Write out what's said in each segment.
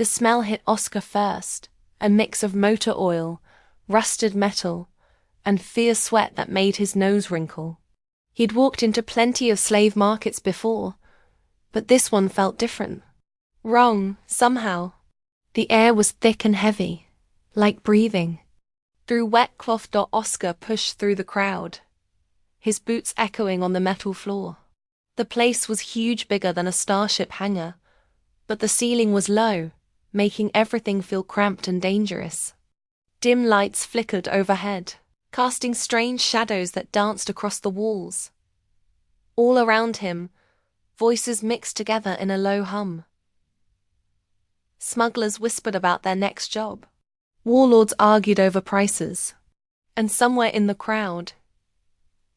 The smell hit Oscar first, a mix of motor oil, rusted metal, and fierce sweat that made his nose wrinkle. He'd walked into plenty of slave markets before, but this one felt different. Wrong, somehow. The air was thick and heavy, like breathing. Through wet cloth, Oscar pushed through the crowd, his boots echoing on the metal floor. The place was huge, bigger than a starship hangar, but the ceiling was low, making everything feel cramped and dangerous. Dim lights flickered overhead, casting strange shadows that danced across the walls. All around him, voices mixed together in a low hum. Smugglers whispered about their next job. Warlords argued over prices. And somewhere in the crowd,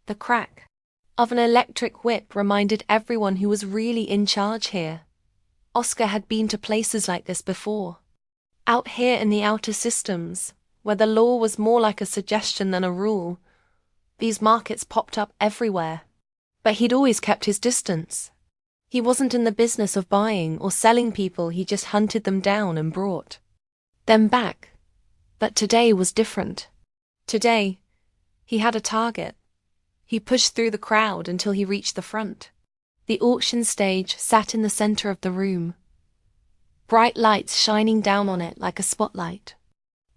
the crack of an electric whip reminded everyone who was really in charge here. Oscar had been to places like this before. Out here in the outer systems, where the law was more like a suggestion than a rule, these markets popped up everywhere. But he'd always kept his distance. He wasn't in the business of buying or selling people, he just hunted them down and brought them back. But today was different. Today, he had a target. He pushed through the crowd until he reached the front. The auction stage sat in the center of the room, bright lights shining down on it like a spotlight.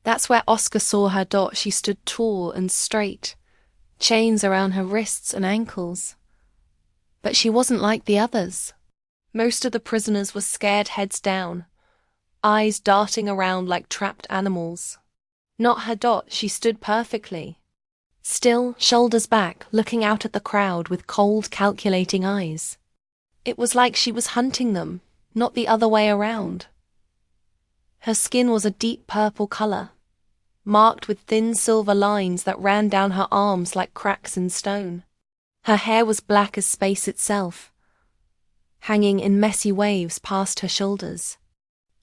That's where Oscar saw her. She stood tall and straight, chains around her wrists and ankles. But she wasn't like the others. Most of the prisoners were scared, heads down, eyes darting around like trapped animals. Not her. She stood perfectly, still, shoulders back, looking out at the crowd with cold, calculating eyes. It was like she was hunting them, not the other way around. Her skin was a deep purple color, marked with thin silver lines that ran down her arms like cracks in stone. Her hair was black as space itself, hanging in messy waves past her shoulders.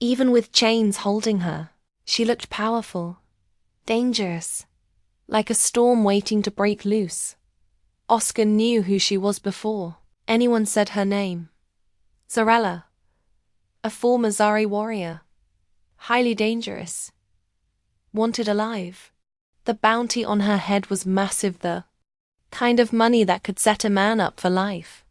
Even with chains holding her, she looked powerful, dangerous, like a storm waiting to break loose. Oscar knew who she was before anyone said her name. Zarella, a former Zari warrior, highly dangerous, wanted alive. The bounty on her head was massive, the kind of money that could set a man up for life.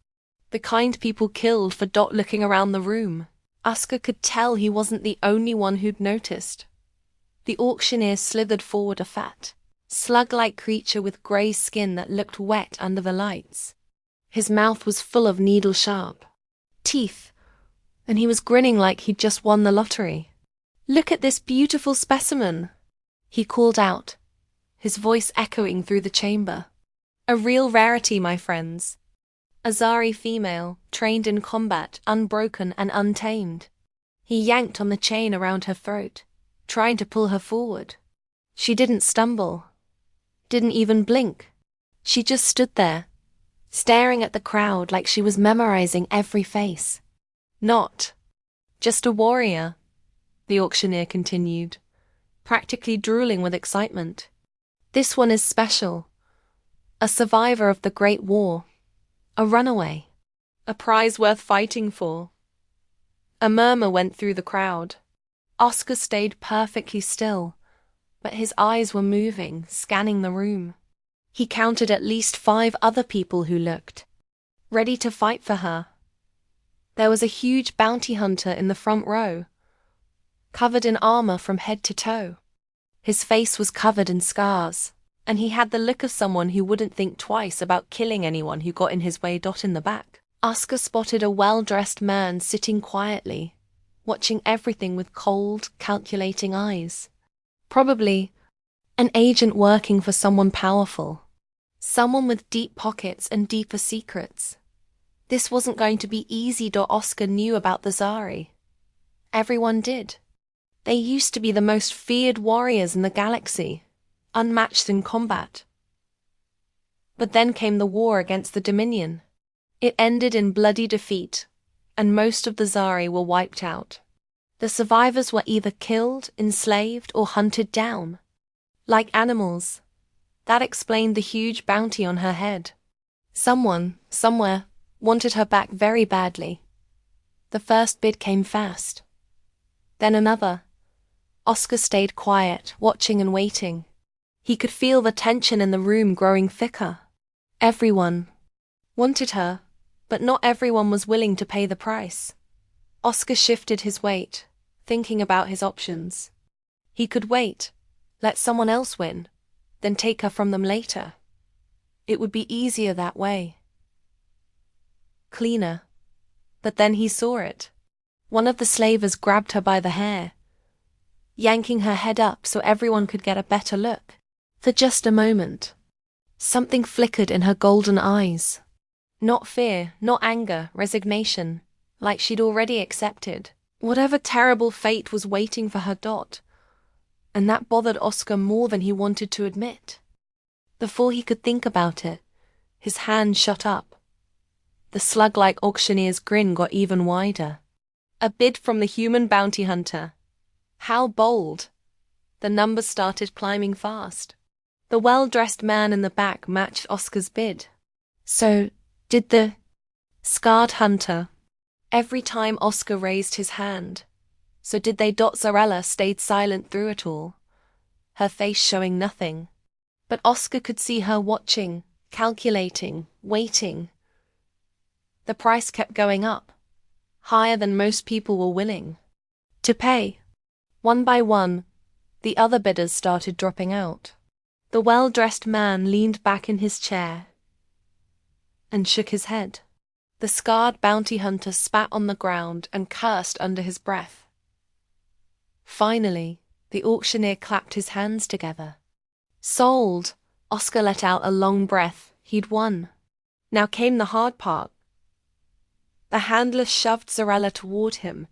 The kind people killed for. Looking around the room, Oscar could tell he wasn't the only one who'd noticed. The auctioneer slithered forward, a fat, slug-like creature with grey skin that looked wet under the lights. His mouth was full of needle-sharp teeth, and he was grinning like he'd just won the lottery. "Look at this beautiful specimen," he called out, his voice echoing through the chamber. "A real rarity, my friends. A Zari female, trained in combat, unbroken and untamed." He yanked on the chain around her throat, trying to pull her forward. She didn't stumble, didn't even blink. She just stood there, staring at the crowd like she was memorizing every face. "Not just a warrior," the auctioneer continued, practically drooling with excitement. "This one is special. A survivor of the Great War. A runaway. A prize worth fighting for." A murmur went through the crowd. Oscar stayed perfectly still, but his eyes were moving, scanning the room. He counted at least 5 other people who looked ready to fight for her. There was a huge bounty hunter in the front row, covered in armor from head to toe. His face was covered in scars, and he had the look of someone who wouldn't think twice about killing anyone who got in his way. In the back, Oscar spotted a well-dressed man sitting quietly, watching everything with cold, calculating eyes. Probably an agent working for someone powerful, someone with deep pockets and deeper secrets. This wasn't going to be easy. Oscar knew about the Zari. Everyone did. They used to be the most feared warriors in the galaxy, unmatched in combat. But then came the war against the Dominion. It ended in bloody defeat, and most of the Zari were wiped out. The survivors were either killed, enslaved, or hunted down. Like animals. That explained the huge bounty on her head. Someone, somewhere, wanted her back very badly. The first bid came fast. Then another. Oscar stayed quiet, watching and waiting. He could feel the tension in the room growing thicker. Everyone wanted her, but not everyone was willing to pay the price. Oscar shifted his weight, thinking about his options. He could wait, let someone else win, then take her from them later. It would be easier that way. Cleaner. But then he saw it. One of the slavers grabbed her by the hair, yanking her head up so everyone could get a better look. For just a moment, something flickered in her golden eyes. Not fear, not anger, resignation, like she'd already accepted whatever terrible fate was waiting for her Dot. And that bothered Oscar more than he wanted to admit. Before he could think about it, his hand shot up. The slug-like auctioneer's grin got even wider. A bid from the human bounty hunter. How bold! The numbers started climbing fast. The well-dressed man in the back matched Oscar's bid. So, did the scarred hunter. Every time Oscar raised his hand. So did they. Zarella stayed silent through it all, her face showing nothing. But Oscar could see her watching, calculating, waiting. The price kept going up, higher than most people were willing to pay. One by one, the other bidders started dropping out. The well-dressed man leaned back in his chair and shook his head. The scarred bounty hunter spat on the ground and cursed under his breath. Finally, the auctioneer clapped his hands together. Sold! Oscar let out a long breath. He'd won. Now came the hard part. The handler shoved Zarella toward him,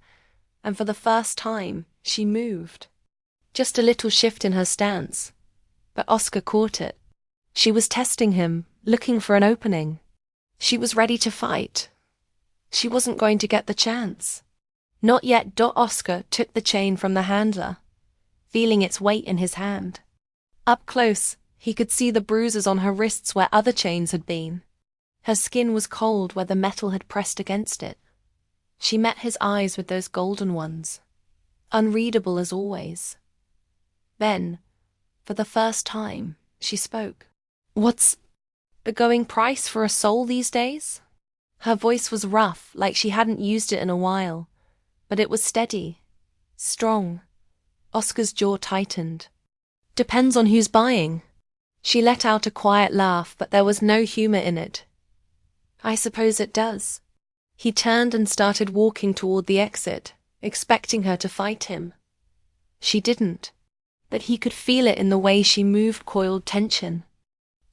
and for the first time, she moved. Just a little shift in her stance. But Oscar caught it. She was testing him, looking for an opening. She was ready to fight. She wasn't going to get the chance. Not yet. Oscar took the chain from the handler, feeling its weight in his hand. Up close, he could see the bruises on her wrists where other chains had been. Her skin was cold where the metal had pressed against it. She met his eyes with those golden ones, unreadable as always. Then, for the first time, she spoke. What's the going price for a soul these days? Her voice was rough, like she hadn't used it in a while, but it was steady, strong. Oscar's jaw tightened. Depends on who's buying. She let out a quiet laugh, but there was no humor in it. I suppose it does. He turned and started walking toward the exit, expecting her to fight him. She didn't, but he could feel it in the way she moved, coiled tension.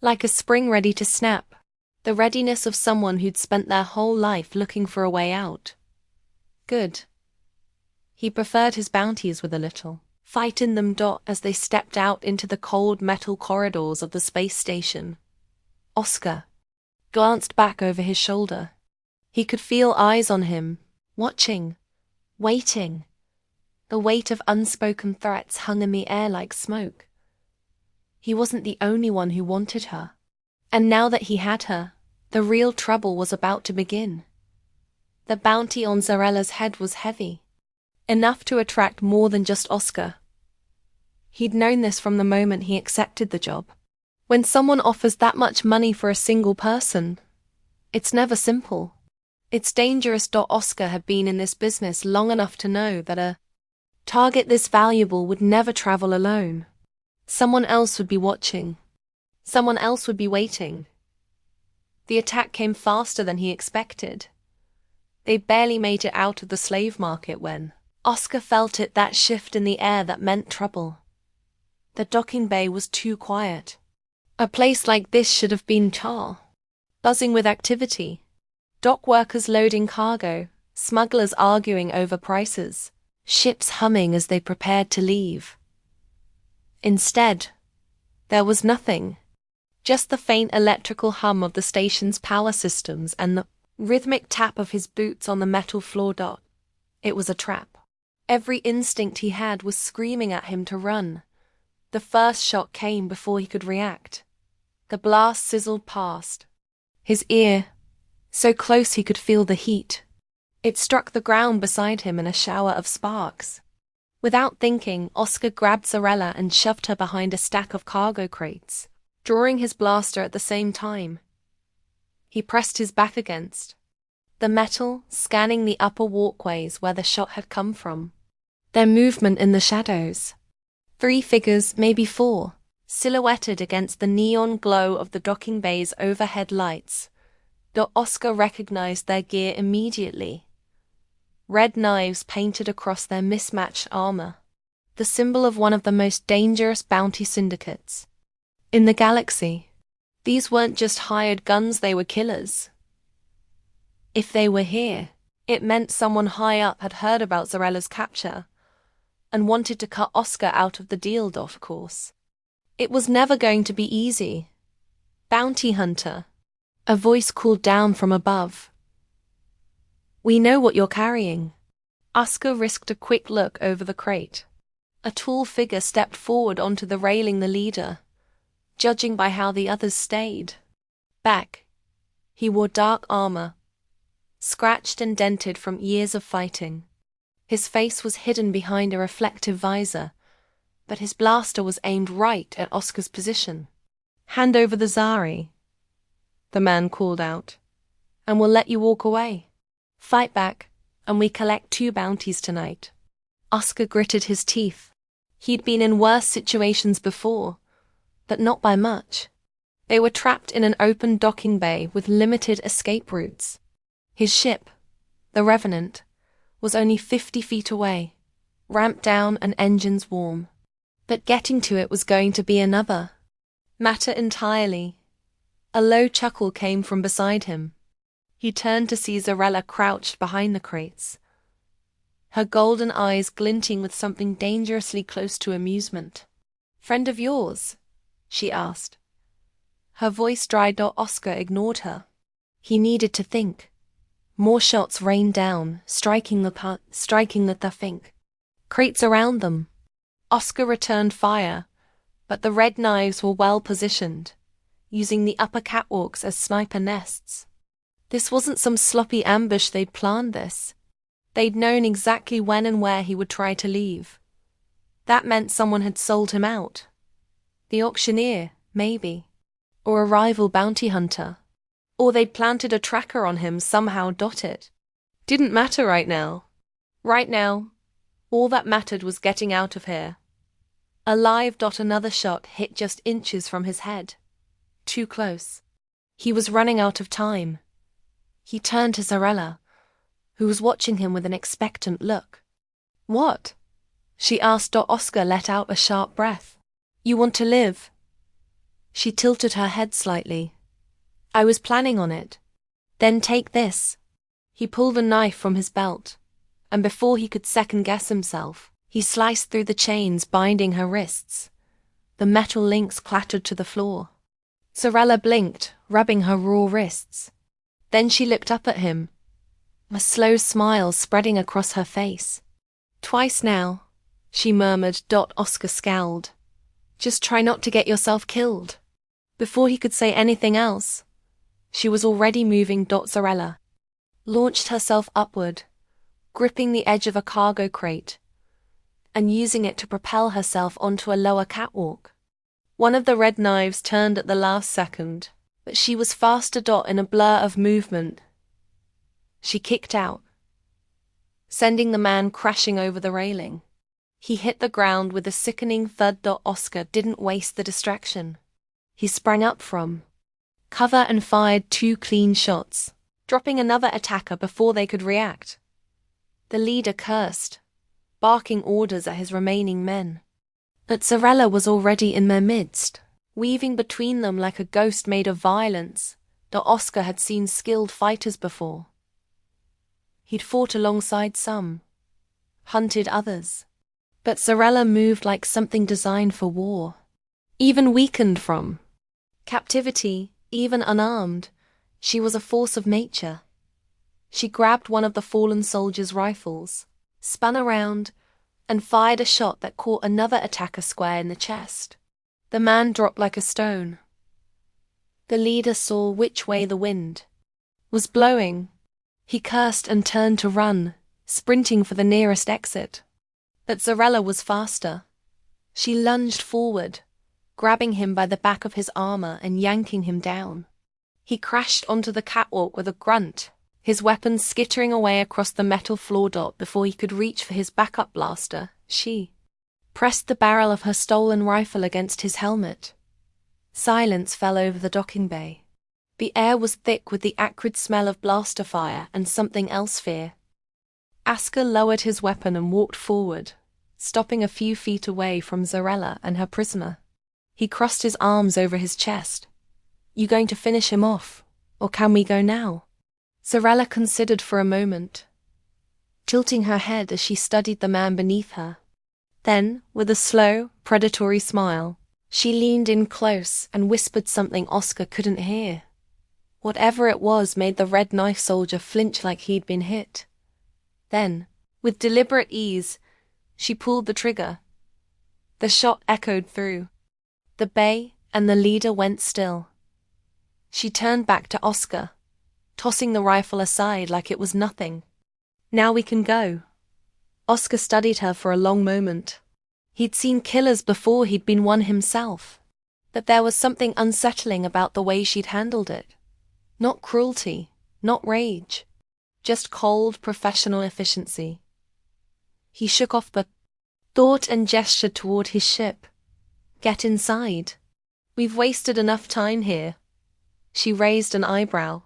Like a spring ready to snap, the readiness of someone who'd spent their whole life looking for a way out. Good. He preferred his bounties with a little fight in them. As they stepped out into the cold metal corridors of the space station, Oscar glanced back over his shoulder. He could feel eyes on him, watching, waiting. The weight of unspoken threats hung in the air like smoke. He wasn't the only one who wanted her. And now that he had her, the real trouble was about to begin. The bounty on Zarella's head was heavy, enough to attract more than just Oscar. He'd known this from the moment he accepted the job. When someone offers that much money for a single person, it's never simple. It's dangerous. Oscar had been in this business long enough to know that a target this valuable would never travel alone. Someone else would be watching. Someone else would be waiting. The attack came faster than he expected. They barely made it out of the slave market when Oscar felt it, that shift in the air that meant trouble. The docking bay was too quiet. A place like this should have been buzzing with activity. Dock workers loading cargo, smugglers arguing over prices, ships humming as they prepared to leave. Instead, there was nothing. Just the faint electrical hum of the station's power systems and the rhythmic tap of his boots on the metal floor. It was a trap. Every instinct he had was screaming at him to run. The first shot came before he could react. The blast sizzled past his ear, so close he could feel the heat. It struck the ground beside him in a shower of sparks. Without thinking, Oscar grabbed Zarella and shoved her behind a stack of cargo crates, drawing his blaster at the same time. He pressed his back against the metal, scanning the upper walkways where the shot had come from. Their movement in the shadows. 3 figures, maybe 4, silhouetted against the neon glow of the docking bay's overhead lights. Oscar recognized their gear immediately. Red knives painted across their mismatched armor, the symbol of one of the most dangerous bounty syndicates in the galaxy. These weren't just hired guns, they were killers. If they were here, it meant someone high up had heard about Zarella's capture and wanted to cut Oscar out of the deal, of course. It was never going to be easy. Bounty hunter. A voice called down from above. We know what you're carrying. Oscar risked a quick look over the crate. A tall figure stepped forward onto the railing, the leader, judging by how the others stayed back. He wore dark armor, scratched and dented from years of fighting. His face was hidden behind a reflective visor, but his blaster was aimed right at Oscar's position. Hand over the Zari, the man called out, and we'll let you walk away. Fight back, and we collect 2 bounties tonight. Oscar gritted his teeth. He'd been in worse situations before, but not by much. They were trapped in an open docking bay with limited escape routes. His ship, the Revenant, was only 50 feet away, ramped down and engines warm. But getting to it was going to be another matter entirely. A low chuckle came from beside him. He turned to see Zarella crouched behind the crates, her golden eyes glinting with something dangerously close to amusement. Friend of yours? She asked. Her voice dried. Oscar ignored her. He needed to think. More shots rained down, striking the think. Crates around them. Oscar returned fire, but the red knives were well positioned, using the upper catwalks as sniper nests. This wasn't some sloppy ambush they'd planned this. They'd known exactly when and where he would try to leave. That meant someone had sold him out. The auctioneer, maybe. Or a rival bounty hunter. Or they'd planted a tracker on him somehow. It didn't matter right now. Right now, all that mattered was getting out of here. Alive. Another shot hit just inches from his head. Too close. He was running out of time. He turned to Zarella, who was watching him with an expectant look. What? She asked. Oscar let out a sharp breath. You want to live? She tilted her head slightly. I was planning on it. Then take this. He pulled a knife from his belt, and before he could second-guess himself, he sliced through the chains binding her wrists. The metal links clattered to the floor. Zarella blinked, rubbing her raw wrists. Then she looked up at him, a slow smile spreading across her face. Twice now, she murmured. Oscar scowled. Just try not to get yourself killed. Before he could say anything else, she was already moving. Zarella launched herself upward, gripping the edge of a cargo crate, and using it to propel herself onto a lower catwalk. One of the red knives turned at the last second, but she was faster. In a blur of movement, she kicked out, sending the man crashing over the railing. He hit the ground with a sickening thud. Oscar didn't waste the distraction. He sprang up from cover and fired 2 clean shots, dropping another attacker before they could react. The leader cursed, barking orders at his remaining men. But Zarella was already in their midst, weaving between them like a ghost made of violence. Oscar had seen skilled fighters before. He'd fought alongside some, hunted others. But Zarella moved like something designed for war, even weakened from captivity, even unarmed. She was a force of nature. She grabbed one of the fallen soldier's rifles, spun around, and fired a shot that caught another attacker square in the chest. The man dropped like a stone. The leader saw which way the wind was blowing. He cursed and turned to run, sprinting for the nearest exit. But Zarella was faster. She lunged forward, grabbing him by the back of his armor and yanking him down. He crashed onto the catwalk with a grunt, his weapon skittering away across the metal floor dot before he could reach for his backup blaster. She pressed the barrel of her stolen rifle against his helmet. Silence fell over the docking bay. The air was thick with the acrid smell of blaster fire and something else fear. Asker lowered his weapon and walked forward, stopping a few feet away from Zarella and her prisoner. He crossed his arms over his chest. You going to finish him off, or can we go now? Zarella considered for a moment, tilting her head as she studied the man beneath her. Then, with a slow, predatory smile, she leaned in close and whispered something Asker couldn't hear. Whatever it was made the red knife soldier flinch like he'd been hit. Then, with deliberate ease, she pulled the trigger. The shot echoed through the bay, and the leader went still. She turned back to Asker, tossing the rifle aside like it was nothing. Now we can go. Asker studied her for a long moment. He'd seen killers before he'd been one himself, but there was something unsettling about the way she'd handled it. Not cruelty, not rage, just cold, professional efficiency. He shook off the thought and gestured toward his ship. Get inside. We've wasted enough time here. She raised an eyebrow.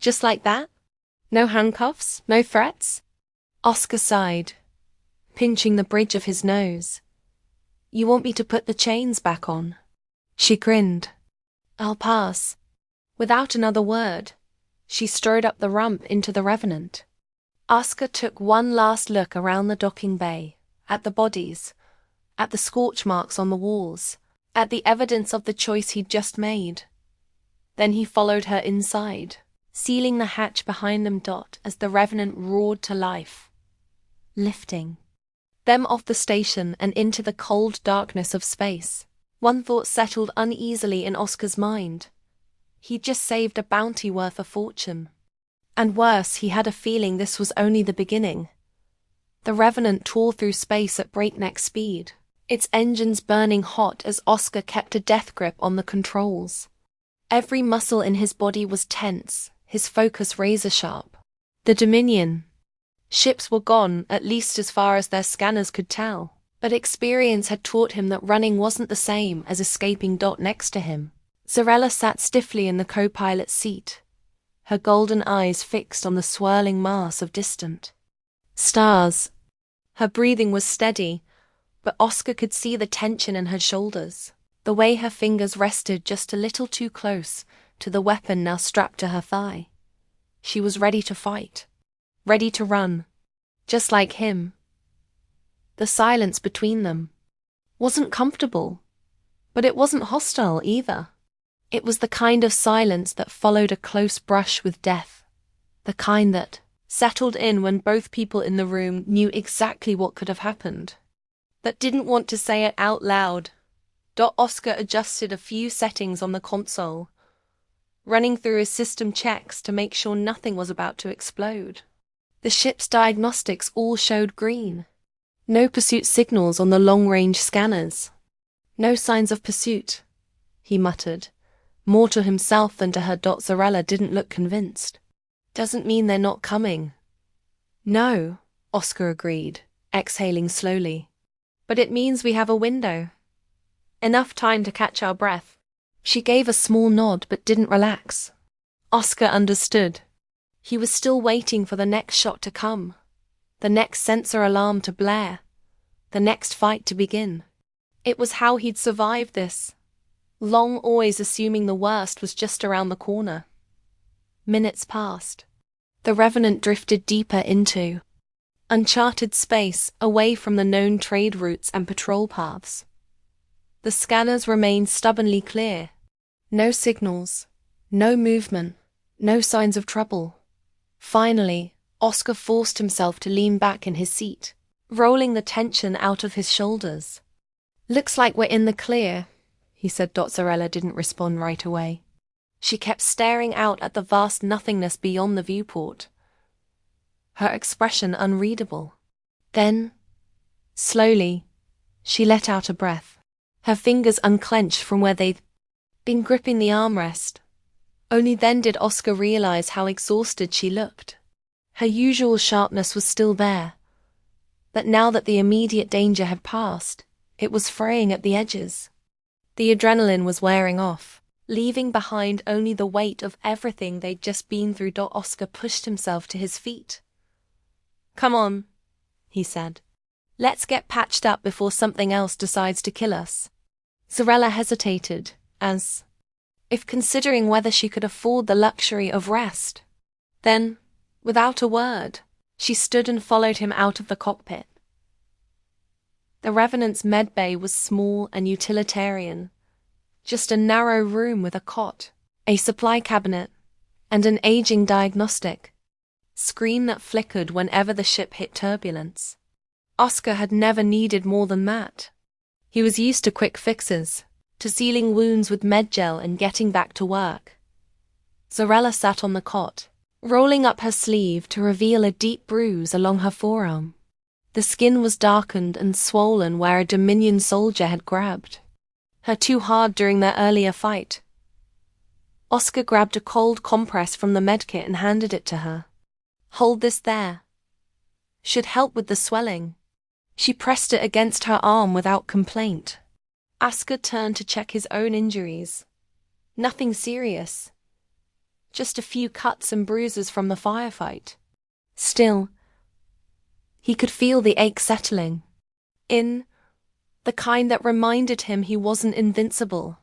Just like that? No handcuffs? No threats? Asker sighed, pinching the bridge of his nose. You want me to put the chains back on? She grinned. I'll pass. Without another word, she strode up the ramp into the Revenant. Asker took one last look around the docking bay, at the bodies, at the scorch marks on the walls, at the evidence of the choice he'd just made. Then he followed her inside, sealing the hatch behind them as the Revenant roared to life, lifting them off the station and into the cold darkness of space. One thought settled uneasily in Asker's mind. He'd just saved a bounty worth a fortune. And worse, he had a feeling this was only the beginning. The Revenant tore through space at breakneck speed, its engines burning hot as Asker kept a death grip on the controls. Every muscle in his body was tense, his focus razor-sharp. The Dominion ships were gone, at least as far as their scanners could tell, but experience had taught him that running wasn't the same as escaping next to him. Zarella sat stiffly in the co-pilot's seat, her golden eyes fixed on the swirling mass of distant stars. Her breathing was steady, but Asker could see the tension in her shoulders, the way her fingers rested just a little too close to the weapon now strapped to her thigh. She was ready to fight, ready to run, just like him. The silence between them wasn't comfortable, but it wasn't hostile either. It was the kind of silence that followed a close brush with death, the kind that settled in when both people in the room knew exactly what could have happened, but didn't want to say it out loud. Asker adjusted a few settings on the console, running through his system checks to make sure nothing was about to explode. The ship's diagnostics all showed green. No pursuit signals on the long-range scanners. No signs of pursuit, he muttered. More to himself than to her. Zarella didn't look convinced. Doesn't mean they're not coming. No, Asker agreed, exhaling slowly. But it means we have a window. Enough time to catch our breath. She gave a small nod but didn't relax. Asker understood. He was still waiting for the next shot to come, the next sensor alarm to blare, the next fight to begin. It was how he'd survived this, long always assuming the worst was just around the corner. Minutes passed. The Revenant drifted deeper into uncharted space, away from the known trade routes and patrol paths. The scanners remained stubbornly clear. No signals, no movement, no signs of trouble. Finally, Asker forced himself to lean back in his seat, rolling the tension out of his shoulders. Looks like we're in the clear, he said. Zarella didn't respond right away. She kept staring out at the vast nothingness beyond the viewport, her expression unreadable. Then, Slowly, she let out a breath. Her fingers unclenched from where they'd been gripping the armrest. Only then did Oscar realize how exhausted she looked. Her usual sharpness was still there, but now that the immediate danger had passed, it was fraying at the edges. The adrenaline was wearing off, leaving behind only the weight of everything they'd just been through. Oscar pushed himself to his feet. "Come on," he said. "Let's get patched up before something else decides to kill us." Zarella hesitated, as if considering whether she could afford the luxury of rest. Then, without a word, she stood and followed him out of the cockpit. The Revenant's medbay was small and utilitarian, just a narrow room with a cot, a supply cabinet, and an aging diagnostic screen that flickered whenever the ship hit turbulence. Oscar had never needed more than that. He was used to quick fixes, to sealing wounds with medgel and getting back to work. Zarella sat on the cot, rolling up her sleeve to reveal a deep bruise along her forearm. The skin was darkened and swollen where a Dominion soldier had grabbed her too hard during their earlier fight. Oscar grabbed a cold compress from the medkit and handed it to her. "Hold this there. Should help with the swelling." She pressed it against her arm without complaint. Oscar turned to check his own injuries. Nothing serious. Just a few cuts and bruises from the firefight. Still, he could feel the ache settling in, the kind that reminded him he wasn't invincible.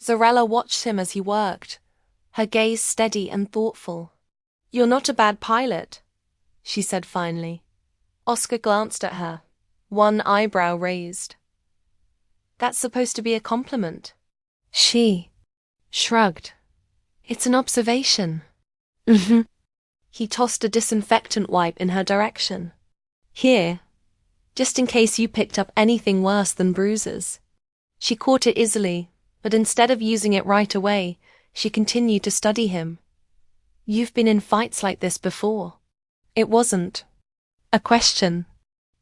Zarella watched him as he worked, her gaze steady and thoughtful. "You're not a bad pilot," she said finally. Oscar glanced at her, one eyebrow raised. "That's supposed to be a compliment." She shrugged. "It's an observation." He tossed a disinfectant wipe in her direction. "Here, just in case you picked up anything worse than bruises." She caught it easily, but instead of using it right away, she continued to study him. "You've been in fights like this before." It wasn't a question.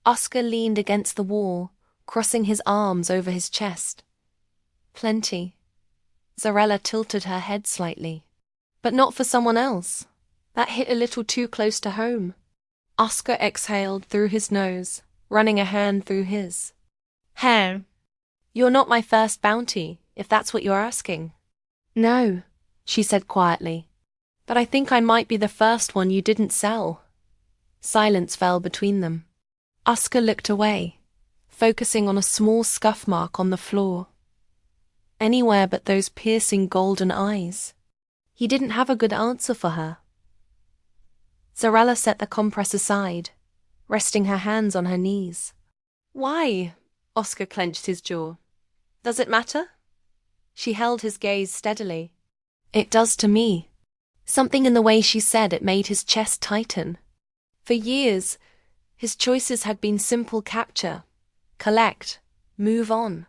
Oscar leaned against the wall, crossing his arms over his chest. "Plenty." Zarella tilted her head slightly. "But not for someone else. That hit a little too close to home." Oscar exhaled through his nose, running a hand through his. "Hair. You're not my first bounty, if that's what you're asking." "No," she said quietly. "But I think I might be the first one you didn't sell." Silence fell between them. Oscar looked away, focusing on a small scuff mark on the floor. Anywhere but those piercing golden eyes. He didn't have a good answer for her. Zarella set the compress aside, resting her hands on her knees. "Why?" Oscar clenched his jaw. "Does it matter?" She held his gaze steadily. "It does to me." Something in the way she said it made his chest tighten. For years, his choices had been simple: capture, collect, move on.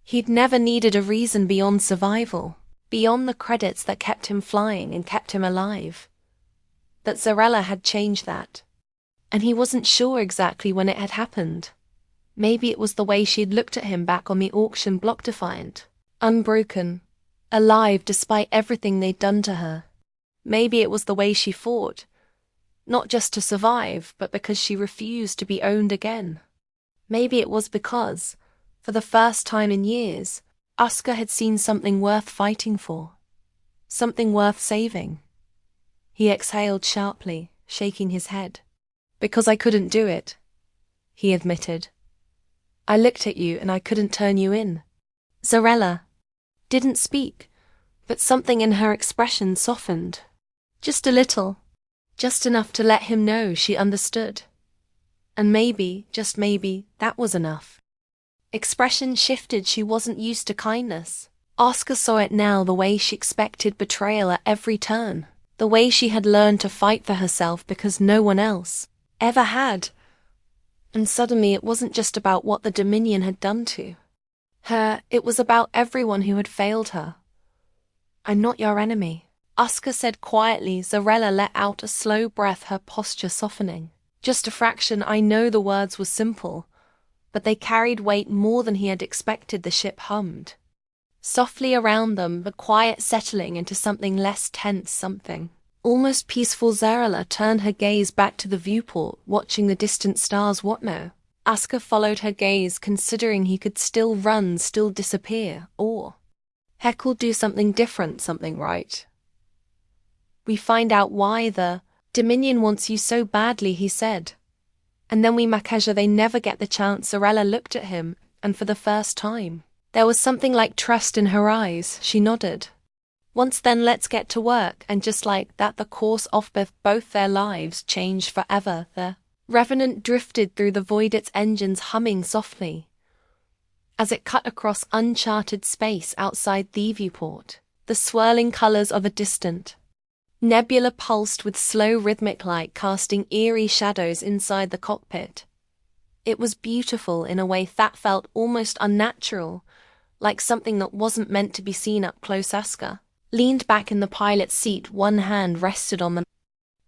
He'd never needed a reason beyond survival, beyond the credits that kept him flying and kept him alive. But Zarella had changed that. And he wasn't sure exactly when it had happened. Maybe it was the way she'd looked at him back on the auction block, defiant, unbroken, alive despite everything they'd done to her. Maybe it was the way she fought, not just to survive, but because she refused to be owned again. Maybe it was because, for the first time in years, Oscar had seen something worth fighting for, something worth saving. He exhaled sharply, shaking his head. "Because I couldn't do it," he admitted. "I looked at you and I couldn't turn you in." Zarella didn't speak, but something in her expression softened. Just a little, just enough to let him know she understood. And maybe, just maybe, that was enough. Expression shifted. She wasn't used to kindness. Oscar saw it now, the way she expected betrayal at every turn. The way she had learned to fight for herself because no one else ever had. And suddenly it wasn't just about what the Dominion had done to her, it was about everyone who had failed her. "I'm not your enemy," Oscar said quietly. Zarella let out a slow breath, her posture softening. "Just a fraction." I know the words were simple, but they carried weight more than he had expected. The ship hummed softly around them, the quiet settling into something less tense, something almost peaceful. Zarela turned her gaze back to the viewport, watching the distant stars. What now? Asuka followed her gaze, considering he could still run, still disappear, or heck, we'll do something different, something right. We find out why the Dominion wants you so badly, he said. And then we Makaja, they never get the chance. Zarela looked at him, and for the first time, there was something like trust in her eyes. She nodded. Once then, let's get to work. And just like that, the course of both their lives changed forever. The Revenant drifted through the void, its engines humming softly as it cut across uncharted space outside the viewport. The swirling colors of a distant nebula pulsed with slow rhythmic light, casting eerie shadows inside the cockpit. It was beautiful in a way that felt almost unnatural, like something that wasn't meant to be seen up close. Asuka leaned back in the pilot's seat, one hand rested on the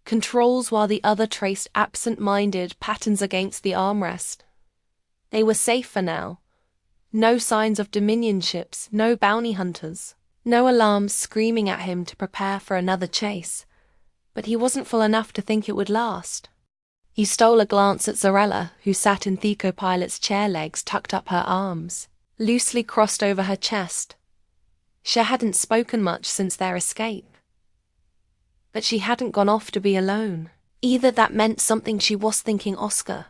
controls while the other traced absent-minded patterns against the armrest. They were safe for now. No signs of Dominion ships, no bounty hunters, no alarms screaming at him to prepare for another chase. But he wasn't full enough to think it would last. He stole a glance at Zarela, who sat in Theco pilot's chair, legs tucked up, her arms loosely crossed over her chest. She hadn't spoken much since their escape. But she hadn't gone off to be alone. Either that meant something. She was thinking Oscar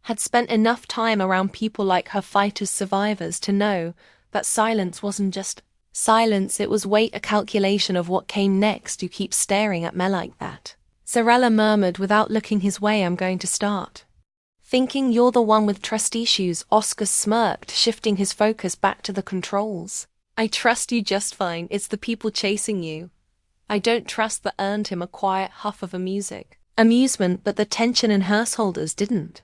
had spent enough time around people like her, fighters, survivors, to know that silence wasn't just silence, it was weight, a calculation of what came next. You keep staring at me like that, Zarela murmured without looking his way. I'm going to start thinking you're the one with trust issues. Oscar smirked, shifting his focus back to the controls. I trust you just fine. It's the people chasing you I don't trust. That earned him a quiet huff of amusement, but the tension in her shoulders didn't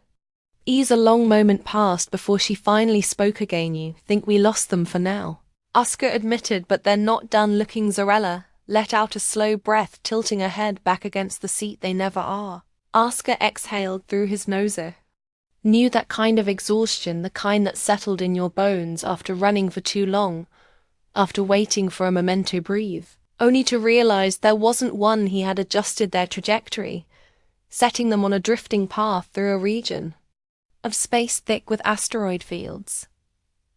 ease. A long moment passed before she finally spoke again. You think we lost them for now, Asuka admitted, but they're not done looking. Zarela let out a slow breath, tilting her head back against the seat. They never are. Asuka exhaled through his nose. Knew that kind of exhaustion, the kind that settled in your bones after running for too long, after waiting for a moment to breathe, only to realize there wasn't one. He had adjusted their trajectory, setting them on a drifting path through a region of space thick with asteroid fields.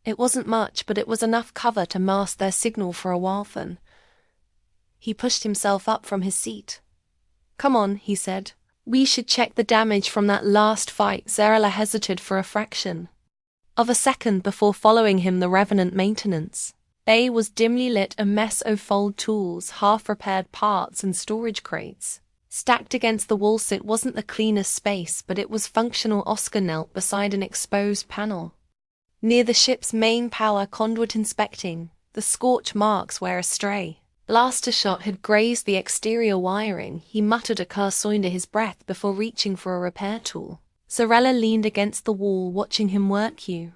It wasn't much, but it was enough cover to mask their signal for a while. Then he pushed himself up from his seat. Come on, he said. We should check the damage from that last fight. Zarela hesitated for a fraction of a second before following him. The Revenant maintenance bay was dimly lit, a mess of fold tools, half-repaired parts, and storage crates stacked against the walls. It wasn't the cleanest space, but it was functional. Oscar knelt beside an exposed panel near the ship's main power conduit, inspecting the scorch marks where a stray blaster shot had grazed the exterior wiring. He muttered a curse under his breath before reaching for a repair tool. Zarela leaned against the wall, watching him work. You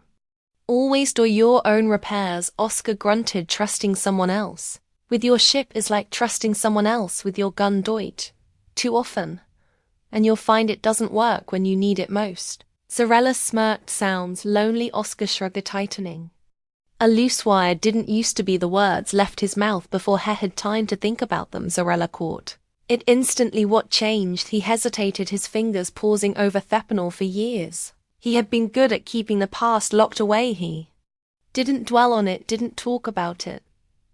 always do your own repairs, Oscar grunted. Trusting someone else with your ship is like trusting someone else with your gun. Do it too often, and you'll find it doesn't work when you need it most. Zarela smirked. Sounds lonely. Oscar shrugged, tightening a loose wire. Didn't used to be. The words left his mouth before he had time to think about them. Zarela caught it instantly. What changed? He hesitated, his fingers pausing over Thepanol. For years he had been good at keeping the past locked away. He didn't dwell on it, didn't talk about it.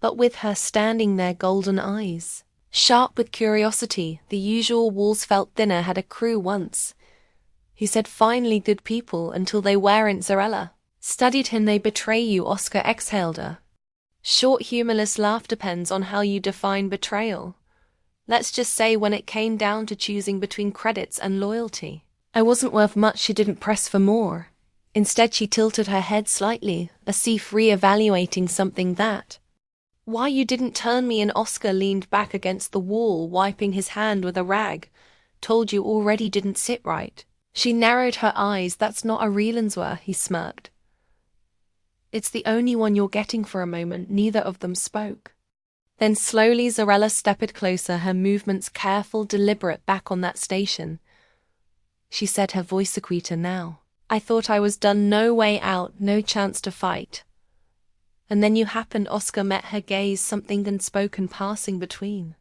But with her standing there, golden eyes sharp with curiosity, the usual walls felt thinner. Had a crew once, he said, finally good people until they weren't. Zarela studied him. They betray you, Oscar exhaled. A short humorless laugh. Depends on how you define betrayal. Let's just say when it came down to choosing between credits and loyalty, I wasn't worth much. She didn't press for more. Instead, she tilted her head slightly, as if re-evaluating something. That why you didn't turn me in? Oscar leaned back against the wall, wiping his hand with a rag. Told you already, didn't sit right. She narrowed her eyes. That's not a Reelanswer, he smirked. It's the only one you're getting. For a moment, neither of them spoke. Then slowly Zarela stepped closer, her movements careful, deliberate. Back on that station, she said, her voice quieter now. I thought I was done, no way out, no chance to fight. And then you happened. Oscar met her gaze, something unspoken passing between.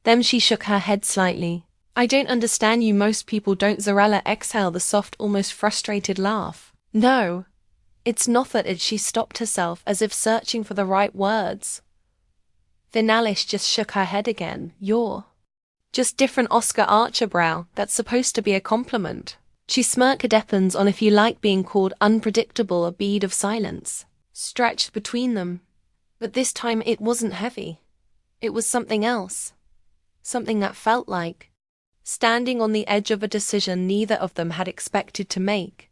Then she shook her head slightly. I don't understand you, most people don't. Zarella exhaled the soft, almost frustrated laugh. No, it's not that. She stopped herself, as if searching for the right words. Finalish just shook her head again. You're just different. Oscar arched her brow. That's supposed to be a compliment. She smirked. Depends on if you like being called unpredictable. A bead of silence stretched between them. But this time it wasn't heavy. It was something else. Something that felt like standing on the edge of a decision neither of them had expected to make.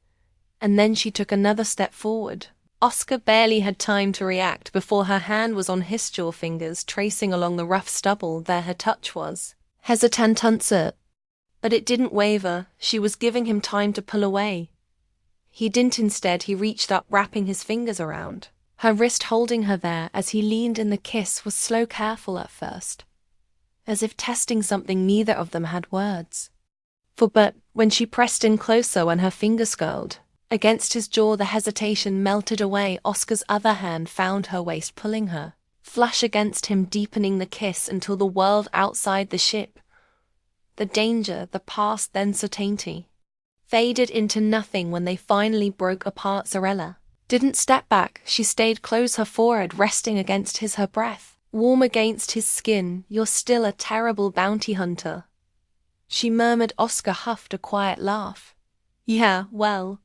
And then she took another step forward. Oscar barely had time to react before her hand was on his jaw, fingers tracing along the rough stubble there her touch was hesitant answer. But it didn't waver. She was giving him time to pull away. He didn't. Instead, he reached up, wrapping his fingers around her wrist, holding her there as he leaned in. The kiss was slow, careful at first, as if testing something neither of them had words for. But when she pressed in closer, when her fingers curled against his jaw, the hesitation melted away. Oscar's other hand found her waist, pulling her flush against him, deepening the kiss until the world outside the ship, the danger, the past, then certainty, faded into nothing when they finally broke apart. Zarella didn't step back. She stayed close, her forehead resting against his, her breath warm against his skin. You're still a terrible bounty hunter, she murmured. Oscar huffed a quiet laugh. Yeah, well,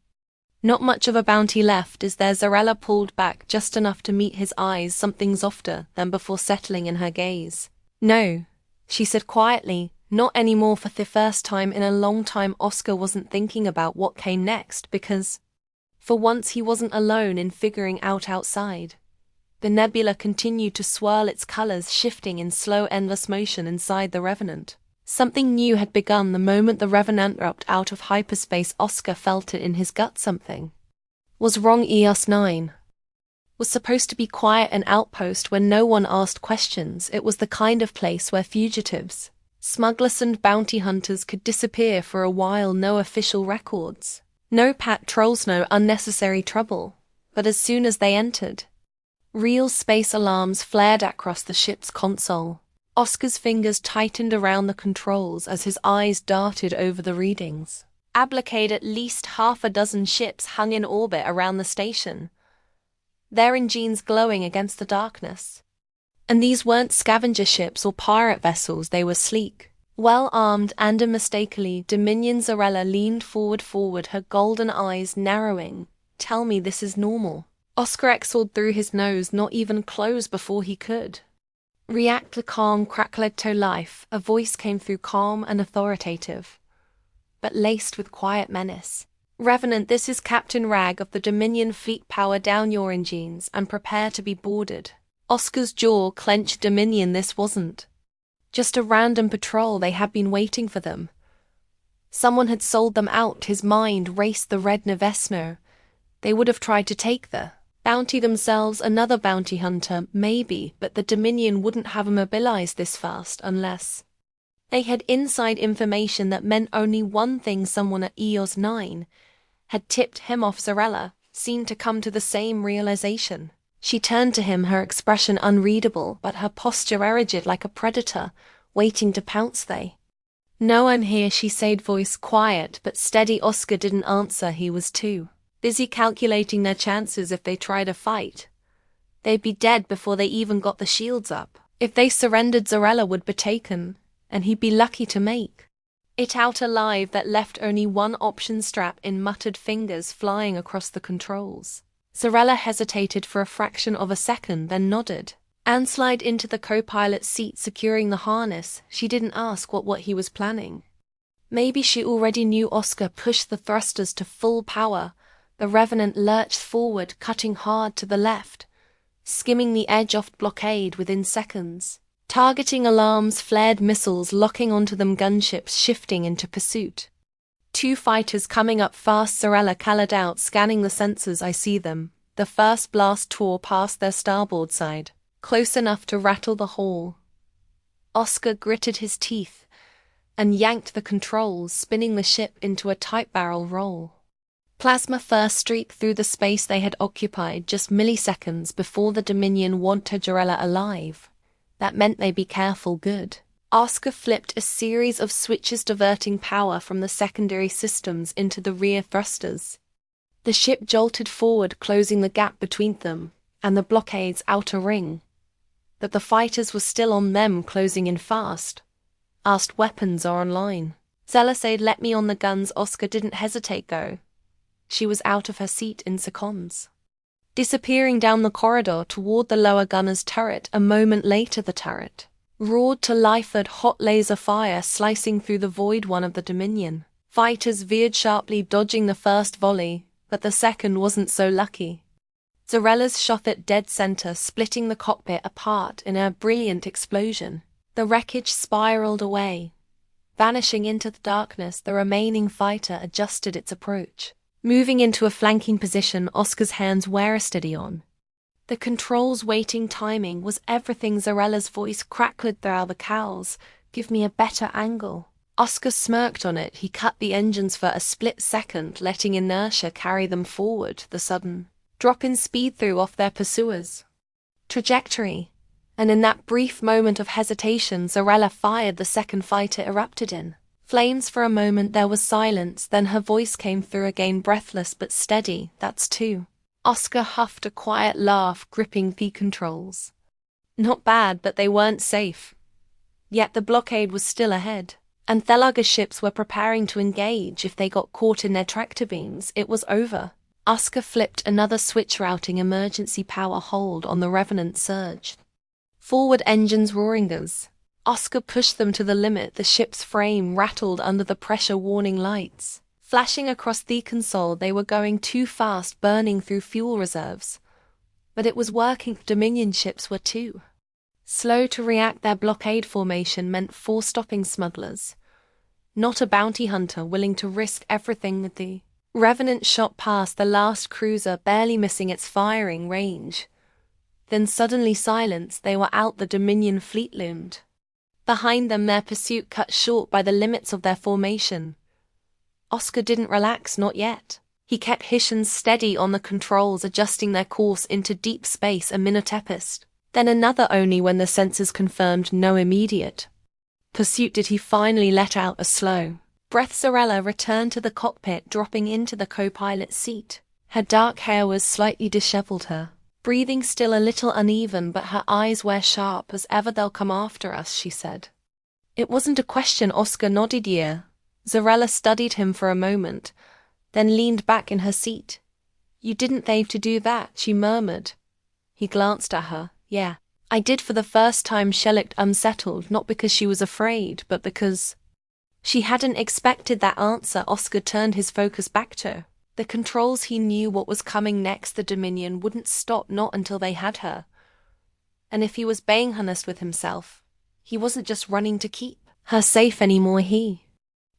not much of a bounty left, is there? Zarella pulled back just enough to meet his eyes, something softer than before settling in her gaze. No, she said quietly, not anymore. For the first time in a long time, Oscar wasn't thinking about what came next, because for once he wasn't alone in figuring out outside. The nebula continued to swirl, its colors shifting in slow, endless motion inside the Revenant. Something new had begun the moment the Revenant dropped out of hyperspace. Oscar felt it in his gut. Something was wrong. EOS-9 was supposed to be quiet, an outpost where no one asked questions. It was the kind of place where fugitives, smugglers and bounty hunters could disappear for a while. No official records, no patrols, no unnecessary trouble. But as soon as they entered, real space alarms flared across the ship's console. Oscar's fingers tightened around the controls as his eyes darted over the readings. Ablocade, at least half a dozen ships hung in orbit around the station, their engines glowing against the darkness. And these weren't scavenger ships or pirate vessels. They were sleek, well-armed, and unmistakably Dominion. Zarella leaned forward, her golden eyes narrowing. Tell me this is normal. Oscar exhaled through his nose, not even close before he could react. The calm crackled to life. A voice came through, calm and authoritative, but laced with quiet menace. Revenant, this is Captain Rag of the Dominion fleet. Power down your engines and prepare to be boarded. Oscar's jaw clenched. Dominion, this wasn't just a random patrol. They had been waiting for them. Someone had sold them out. His mind raced. The Red Nevesno. They would have tried to take the bounty themselves. Another bounty hunter, maybe, but the Dominion wouldn't have mobilized this fast unless they had inside information that meant only one thing. Someone at EOS-9 had tipped him off. Zarella seemed to come to the same realization. She turned to him, her expression unreadable, but her posture rigid, like a predator waiting to pounce. No one here, she said, voice quiet but steady. Oscar didn't answer. He was too busy calculating their chances. If they tried a fight, they'd be dead before they even got the shields up. If they surrendered, Zarella would be taken, and he'd be lucky to make it out alive. That left only one option. Strap in, muttered, fingers flying across the controls. Zarella hesitated for a fraction of a second, then nodded and slid into the co-pilot's seat, securing the harness. She didn't ask what he was planning. Maybe she already knew. Oscar pushed the thrusters to full power. The Revenant lurched forward, cutting hard to the left, skimming the edge off blockade within seconds. Targeting alarms flared, missiles locking onto them, gunships shifting into pursuit. Two fighters coming up fast. Zarella called out, scanning the sensors. I see them. The first blast tore past their starboard side, close enough to rattle the hull. Oscar gritted his teeth and yanked the controls, spinning the ship into a tight barrel roll. Plasma first streaked through the space they had occupied just milliseconds before the Dominion wanted Jarella alive. That meant they be careful good. Oscar flipped a series of switches diverting power from the secondary systems into the rear thrusters. The ship jolted forward, closing the gap between them and the blockade's outer ring. But the fighters were still on them, closing in fast. Asked weapons are online. Zella said, "Let me on the guns." Oscar didn't hesitate though. She was out of her seat in seconds. Disappearing down the corridor toward the lower gunner's turret, a moment later the turret roared to life at hot laser fire slicing through the void one of the Dominion. Fighters veered sharply, dodging the first volley, but the second wasn't so lucky. Zarella's shot at dead center, splitting the cockpit apart in a brilliant explosion. The wreckage spiraled away. Vanishing into the darkness, the remaining fighter adjusted its approach. Moving into a flanking position, Oscar's hands were steady on. The controls' waiting timing was everything. Zarella's voice crackled through the cowls. "Give me a better angle." Oscar smirked on it. He cut the engines for a split second, letting inertia carry them forward. The sudden drop in speed threw off their pursuers' trajectory, and in that brief moment of hesitation, Zarella fired. The second fighter erupted in flames. For a moment there was silence, then her voice came through again, breathless but steady. "That's two." Oscar huffed a quiet laugh, gripping the controls. Not bad, but they weren't safe. Yet the blockade was still ahead, and Thelaga's ships were preparing to engage. If they got caught in their tractor beams, it was over. Oscar flipped another switch, routing emergency power hold on the Revenant surge. Forward engines roaring as Oscar pushed them to the limit. The ship's frame rattled under the pressure warning lights flashing across the console. They were going too fast, burning through fuel reserves. But it was working. Dominion ships were too slow to react. Their blockade formation meant 4 stopping smugglers, not a bounty hunter willing to risk everything. With the Revenant shot past the last cruiser, barely missing its firing range. Then suddenly silence. They were out. The Dominion fleet loomed behind them, their pursuit cut short by the limits of their formation. Oscar didn't relax, not yet. He kept his hands steady on the controls, adjusting their course into deep space. A minute passed, then another, only when the sensors confirmed no immediate pursuit did he finally let out a slow breath. Zarella returned to the cockpit, dropping into the co-pilot seat. Her dark hair was slightly disheveled, her breathing still a little uneven, but her eyes were sharp. "As ever, they'll come after us," she said. It wasn't a question. Oscar nodded. "Yeah." Zarella studied him for a moment, then leaned back in her seat. "You didn't have to do that," she murmured. He glanced at her. "Yeah, I did." For the first time she looked unsettled, not because she was afraid, but because she hadn't expected that answer. Oscar turned his focus back to the controls. He knew what was coming next. The Dominion wouldn't stop, not until they had her. And if he was being honest with himself, he wasn't just running to keep her safe anymore. He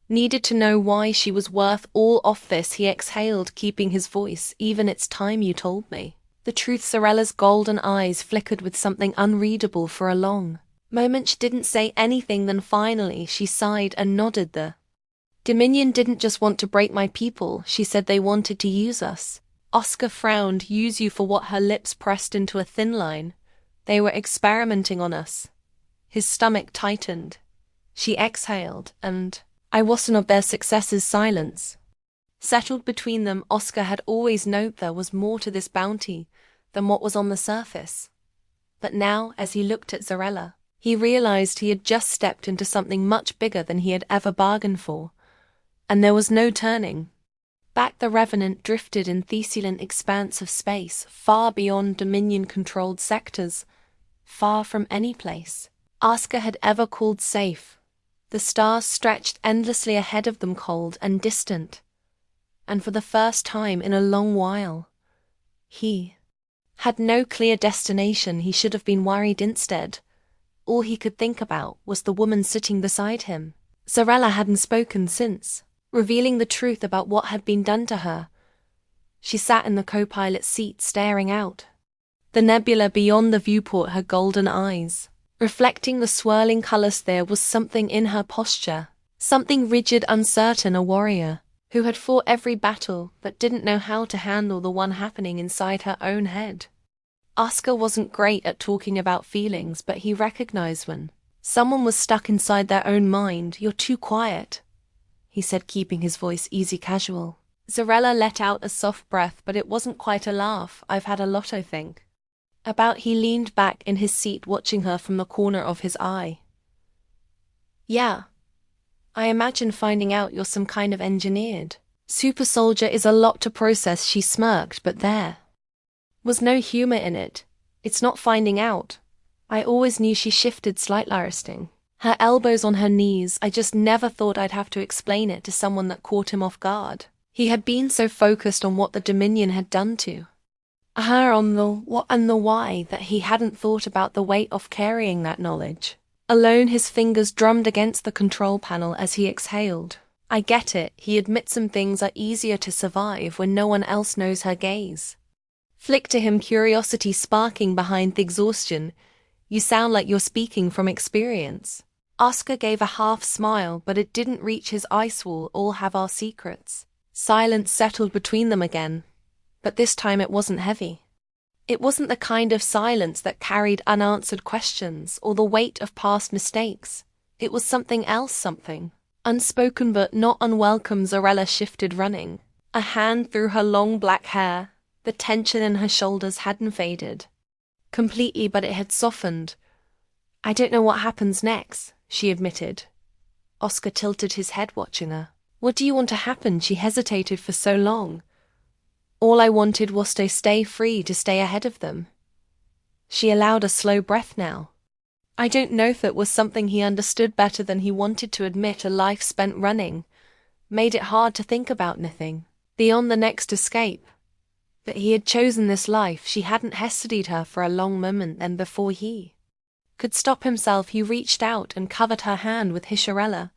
needed to know why she was worth all of this. He exhaled, keeping his voice even. "It's time you told me the truth." Zarella's golden eyes flickered with something unreadable. For a long moment she didn't say anything, then finally she sighed and nodded. "The Dominion didn't just want to break my people," she said. "They wanted to use us." Oscar frowned. "Use you for what?" Her lips pressed into a thin line. "They were experimenting on us." His stomach tightened. She exhaled, and "I wasn't of their successes." Silence settled between them. Oscar had always known there was more to this bounty than what was on the surface. But now, as he looked at Zarella, he realized he had just stepped into something much bigger than he had ever bargained for. And there was no turning back. The Revenant drifted in the silent expanse of space, far beyond Dominion-controlled sectors, far from any place Oscar had ever called safe. The stars stretched endlessly ahead of them, cold and distant. And for the first time in a long while, he had no clear destination. He should have been worried instead. All he could think about was the woman sitting beside him. Zarella hadn't spoken since revealing the truth about what had been done to her. She sat in the co-pilot seat, staring out the nebula beyond the viewport, her golden eyes reflecting the swirling colors. There was something in her posture, something rigid, uncertain. A warrior who had fought every battle but didn't know how to handle the one happening inside her own head. Oscar wasn't great at talking about feelings, but he recognized when someone was stuck inside their own mind. "You're too quiet," he said, keeping his voice easy casual. Zarella let out a soft breath, but it wasn't quite a laugh. "I've had a lot, I think." He leaned back in his seat, watching her from the corner of his eye. "Yeah. I imagine finding out you're some kind of engineered super soldier is a lot to process." She smirked, but there was no humor in it. "It's not finding out. I always knew." She shifted slightly, resting her elbows on her knees. "I just never thought I'd have to explain it to someone that caught him off guard." He had been so focused on what the Dominion had done to her, on the what and the why, that he hadn't thought about the weight of carrying that knowledge alone. His fingers drummed against the control panel as he exhaled. "I get it," he admits. "Some things are easier to survive when no one else knows." Her gaze flicked to him, curiosity sparking behind the exhaustion. "You sound like you're speaking from experience." Oscar gave a half smile, but it didn't reach his ice wall. "All have our secrets." Silence settled between them again, but this time it wasn't heavy. It wasn't the kind of silence that carried unanswered questions or the weight of past mistakes. It was something else, something unspoken but not unwelcome. Zarella shifted, running a hand through her long black hair. The tension in her shoulders hadn't faded completely, but it had softened. "I don't know what happens next," she admitted. Oscar tilted his head, watching her. "What do you want to happen?" She hesitated for so long. "All I wanted was to stay free, to stay ahead of them." She allowed a slow breath now. I don't know if it was something he understood better than he wanted to admit. A life spent running made it hard to think about anything beyond the next escape. But he had chosen this life. She hadn't hesitated her for a long moment, then before he could stop himself, he reached out and covered her hand with his. Zarella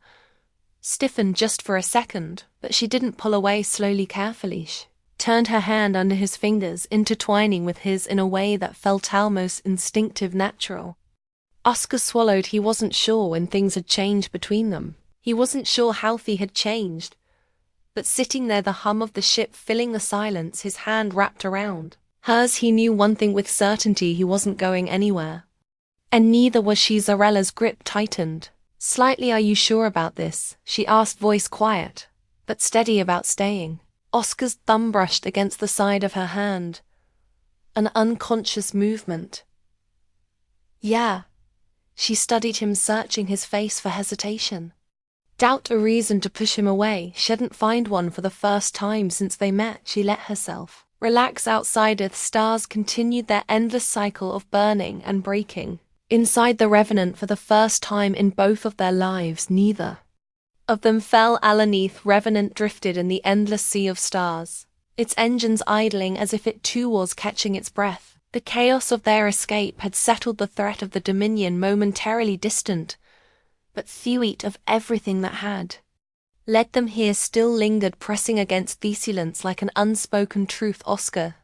stiffened just for a second, but she didn't pull away. Slowly, carefully, she turned her hand under his fingers, intertwining with his in a way that felt almost instinctive, natural. Oscar swallowed. He wasn't sure when things had changed between them. He wasn't sure how they had changed. But sitting there, the hum of the ship filling the silence, his hand wrapped around hers, he knew one thing with certainty: he wasn't going anywhere. And neither was she. Zarella's grip tightened slightly. "Are you sure about this?" she asked, voice quiet but steady about staying. Oscar's thumb brushed against the side of her hand, an unconscious movement. "Yeah." She studied him, searching his face for hesitation. Doubt, a reason to push him away. She hadn't found one for the first time since they met. She let herself relax. Outside, the stars continued their endless cycle of burning and breaking. Inside the Revenant, for the first time in both of their lives, neither of them fell. Underneath, Revenant drifted in the endless sea of stars, its engines idling as if it too was catching its breath. The chaos of their escape had settled, the threat of the Dominion momentarily distant, but threat of everything that had led them here still lingered, pressing against the silence like an unspoken truth. Oscar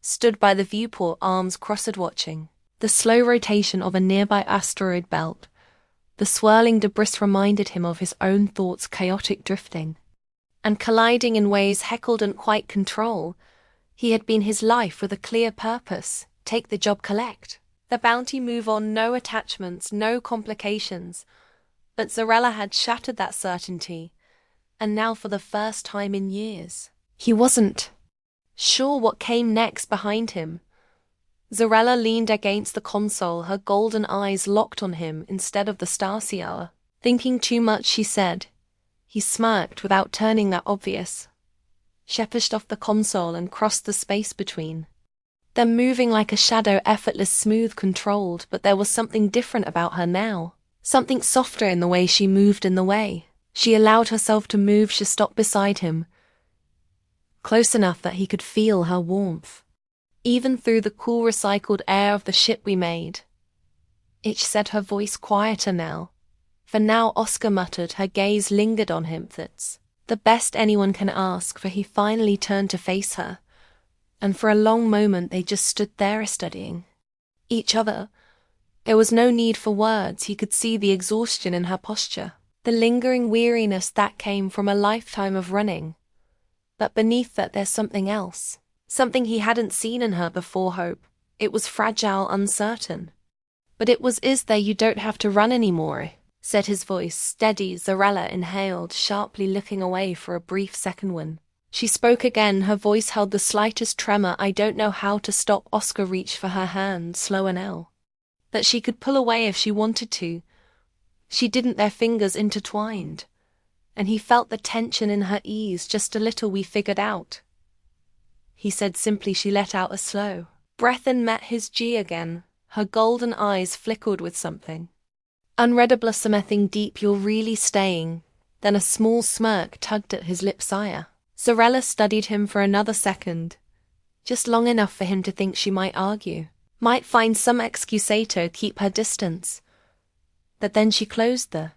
stood by the viewport, arms crossed, watching the slow rotation of a nearby asteroid belt. The swirling debris reminded him of his own thoughts, chaotic, drifting and colliding in ways he couldn't quite control. He had been his life with a clear purpose: take the job, collect the bounty, move on, no attachments, no complications. But Zarella had shattered that certainty, and now for the first time in years, he wasn't sure what came next behind him. Zarella leaned against the console, her golden eyes locked on him instead of the Starseer. "Thinking too much," she said. He smirked without turning that obvious. She pushed off the console and crossed the space between them, moving like a shadow, effortless, smooth, controlled. But there was something different about her now. Something softer in the way she moved, in the way she allowed herself to move. She stopped beside him, close enough that he could feel her warmth, even through the cool, recycled air of the ship. "We made it," said, her voice quieter now. For now, Oscar muttered. Her gaze lingered on him. "That's the best anyone can ask." For he finally turned to face her, and for a long moment they just stood there, studying each other. There was no need for words. He could see the exhaustion in her posture. the lingering weariness that came from a lifetime of running. But beneath that there's something else. Something he hadn't seen in her before. Hope. It was fragile, uncertain. But it was. Is there? You don't have to run anymore, said his voice, steady. Zarella inhaled, sharply looking away for a brief second when she spoke again. Her voice held the slightest tremor. I don't know how to stop. Oscar reached for her hand, slow and ill. That she could pull away if she wanted to. She didn't. Their fingers intertwined. And he felt the tension in her ease just a little. We figured out, he said simply. She let out a slow breath and met his G again. Her golden eyes flickered with something unreadable, something deep. You're really staying? Then a small smirk tugged at his lips. Zarella studied him for another second, just long enough for him to think she might argue, might find some excuse to keep her distance. But then she closed the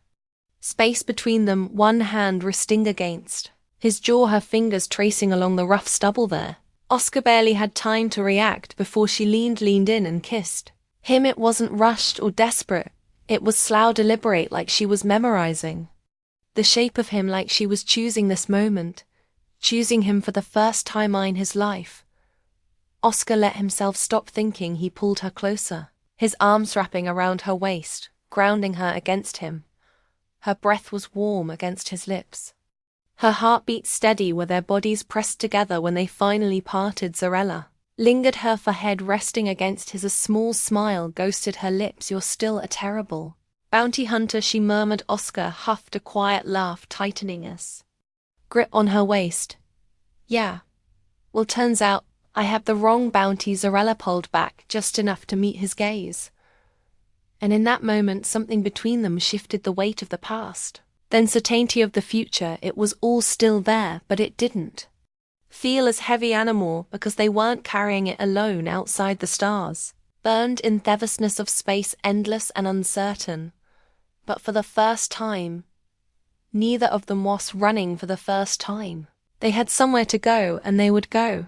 space between them, one hand resting against his jaw, her fingers tracing along the rough stubble there. Oscar barely had time to react before she leaned in and kissed him. It wasn't rushed or desperate. It was slow, deliberate, like she was memorizing the shape of him, like she was choosing this moment, choosing him for the first time in his life. Oscar let himself stop thinking. He pulled her closer, his arms wrapping around her waist, grounding her against him. Her breath was warm against his lips. Her heartbeat steady where their bodies pressed together. When they finally parted, Zarella lingered, her forehead resting against his. A small smile ghosted her lips. You're still a terrible bounty hunter, she murmured. Oscar huffed a quiet laugh, tightening his grip on her waist. Yeah. Well, turns out I have the wrong bounty. Zarella pulled back just enough to meet his gaze. And in that moment, something between them shifted. The weight of the past, then certainty of the future. It was all still there, but it didn't feel as heavy anymore because they weren't carrying it alone outside the stars, burned in the vastness of space, endless and uncertain. But for the first time, neither of them was running. For the first time, they had somewhere to go, and they would go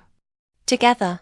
together.